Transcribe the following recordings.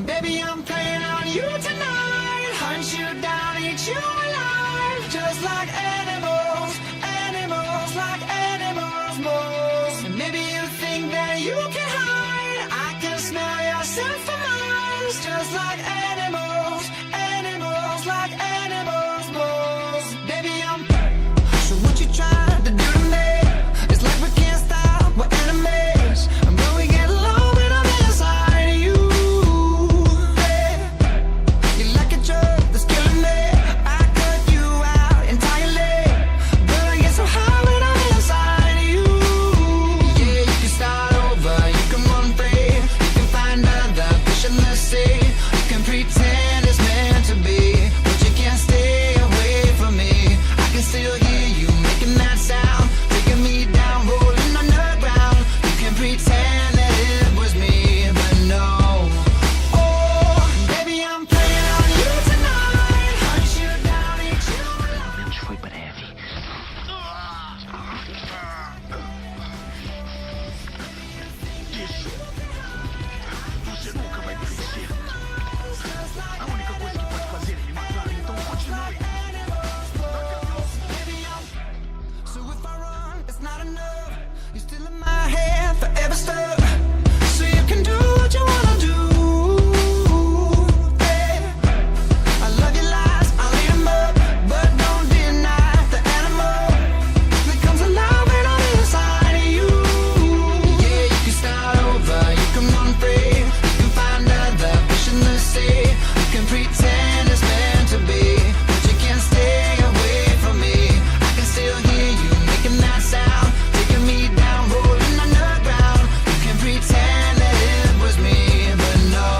Baby, I'm playing on you tonight. Hunt you down, eat you alive. Just like animals, animals, like animals, moles. And maybe you think that you can hide. I can smell yourself for miles. Just like animals, animals, like animals, moles. Baby, I'm so what you trying to do to me? It's like we can't stop, we're enemies. And when we get low, when I'm inside of you, yeah. You're like a drug that's killing me. I cut you out entirely, but I get so high when I'm inside of you. Yeah, you can start over, you can run free, you can find other fish in the sea. You can pretend it's meant to be, but you can't stay away from me. I can still hear you making that sound, taking me down, rolling on the ground. You can pretend that it was me, but no. Oh, baby, I'm playing on you tonight. Hunt you down, eat you alive. Pelo menos foi breve. Isso. Você nunca vai me vencer. A única coisa que pode fazer é me matar, então continue. So if I run, it's not enough. You're still in my head, forever stuck. So you can do what you wanna do. Yeah. I love your lies, I'll eat 'em up, but don't deny the animal that comes alive when I'm inside of you. Yeah, you can start over, you can run free, you can find other fish in the sea. You can pretend it's meant to be, but you can't stay away from me. I can still hear you making that sound, taking me down, rolling on the ground. You can pretend that it was me, but no.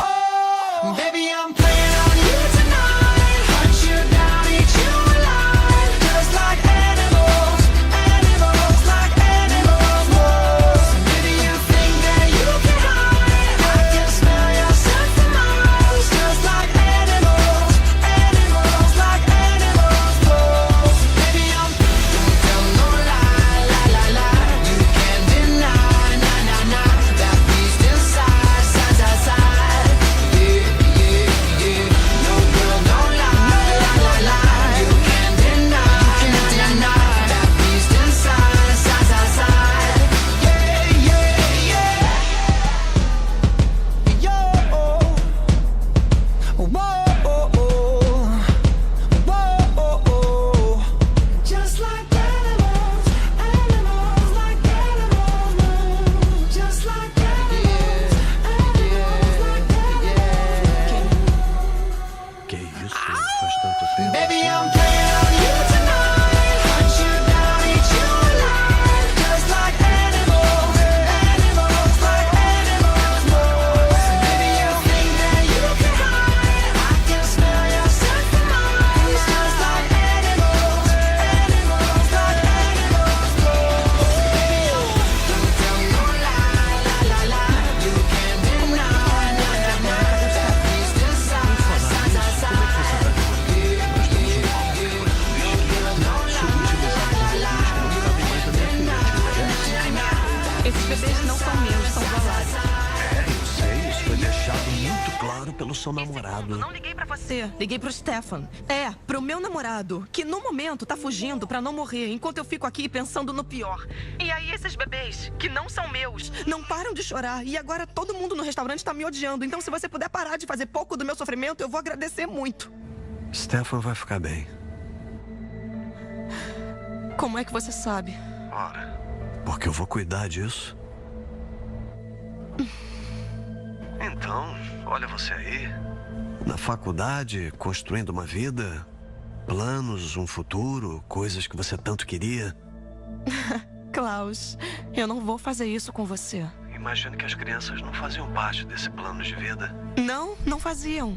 Oh, baby, I'm playing on you tonight. Hunt you down, eat you alive. Just like animals, animals, like animals, moles. Maybe you think that you can hide. I can smell yourself for miles. Just like animals, animals, like animals, moles. Baby, I'm don't tell no lie, lie, lie, lie. You can't deny, nah, nah, nah. That beast inside, side, side, side. Yeah, yeah, yeah. No girl, don't lie, lie, lie, lie. You can't deny, that beast inside, side, side, side. Yeah, yeah, yeah. Yo, whoa, just like animals, animals, like animals, just like animals, animals, like animals. Que isso? Faz tanto tempo. Baby, I'm playing on you tonight. Hunt you down, eat you alive. Just like animals, animals, like animals, moles. Baby, you think that you can hide. I can smell yourself for miles. Just like animals, animals, like animals, moles. Baby, don't tell no lie, lie, lie, lie. You can't deny, nah, nah, nah. That beast inside, side, side, side. Esses bebês não são meus, são do Aladdin. Eu sei, isso foi deixado muito claro pelo seu namorado. Não liguei pra você, liguei pro Stefan. É, pro meu namorado, que no momento tá fugindo pra não morrer, enquanto eu fico aqui pensando no pior. E aí esses bebês, que não são meus, não param de chorar. E agora todo mundo no restaurante tá me odiando. Então se você puder parar de fazer pouco do meu sofrimento, eu vou agradecer muito. Stefan vai ficar bem. Como é que você sabe? Ora, porque eu vou cuidar disso. Então, olha você aí. Na faculdade, construindo uma vida, planos, um futuro, coisas que você tanto queria. Klaus, eu não vou fazer isso com você. Imagino que as crianças não faziam parte desse plano de vida. Não, não faziam.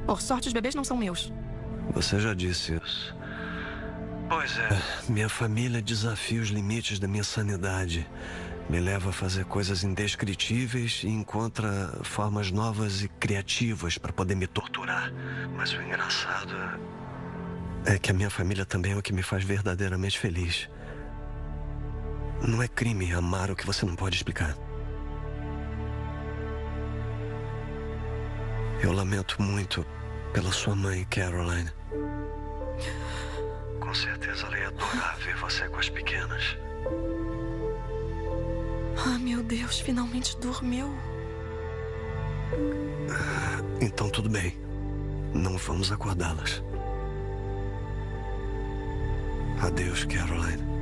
Por sorte, os bebês não são meus. Você já disse isso. Pois é. Minha família desafia os limites da minha sanidade. Me leva a fazer coisas indescritíveis e encontra formas novas e criativas para poder me torturar. Mas o engraçado é que a minha família também é o que me faz verdadeiramente feliz. Não é crime amar o que você não pode explicar. Eu lamento muito pela sua mãe, Caroline. Com certeza ela ia adorar ver você com as pequenas. Ah, meu Deus, finalmente dormiu. Então tudo bem. Não vamos acordá-las. Adeus, Caroline.